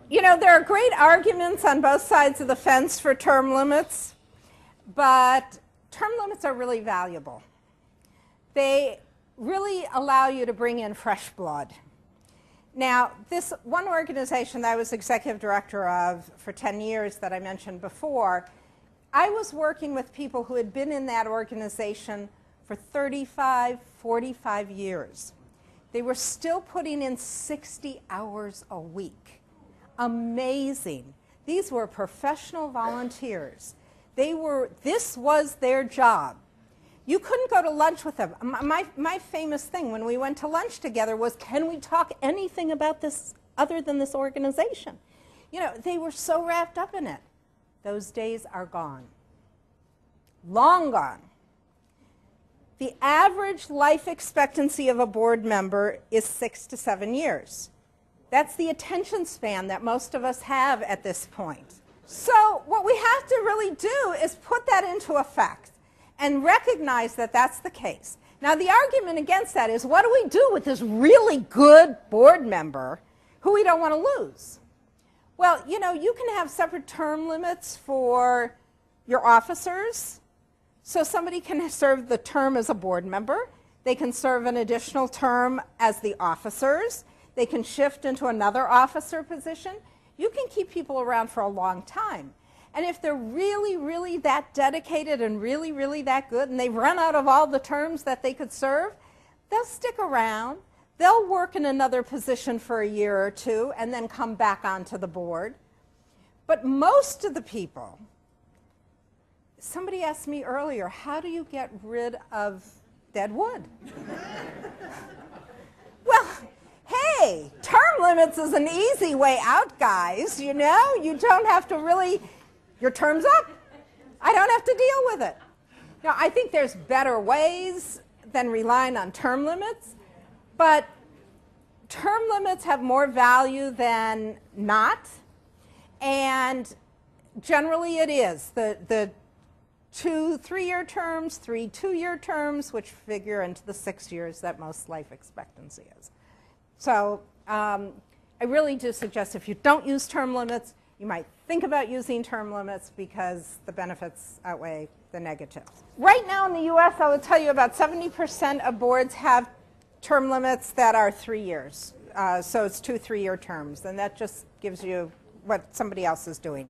You know, there are great arguments on both sides of the fence for term limits, but term limits are really valuable. They really allow you to bring in fresh blood. Now, this one organization that I was executive director of for 10 years that I mentioned before, I was working with people who had been in that organization for 35, 45 years. They were still putting in 60 hours a week. Amazing. These were professional volunteers. This was their job. You couldn't go to lunch with them. My famous thing when we went to lunch together was, can we talk anything about this other than this organization? You know, they were so wrapped up in it. Those days are gone. Long gone. The average life expectancy of a board member is 6 to 7 years. That's the attention span that most of us have at this point. So what we have to really do is put that into effect and recognize that that's the case. Now, the argument against that is, what do we do with this really good board member who we don't want to lose? Well, you know, you can have separate term limits for your officers. So somebody can serve the term as a board member. They can serve an additional term as the officers. They can shift into another officer position. You can keep people around for a long time. And if they're really, really that dedicated and really, really that good, and they've run out of all the terms that they could serve, they'll stick around. They'll work in another position for a year or two and then come back onto the board. But most of the people, somebody asked me earlier, how do you get rid of dead wood? Well, hey, term limits is an easy way out, guys. You know, you don't have to really, your term's up. I don't have to deal with it. Now, I think there's better ways than relying on term limits, but term limits have more value than not, and generally it is. The 2 3-year terms, 3 2-year terms, which figure into the 6 years that most life expectancy is. So I really do suggest if you don't use term limits, you might think about using term limits because the benefits outweigh the negatives. Right now in the US, I will tell you about 70% of boards have term limits that are 3 years. So it's 2 3-year terms, and that just gives you what somebody else is doing.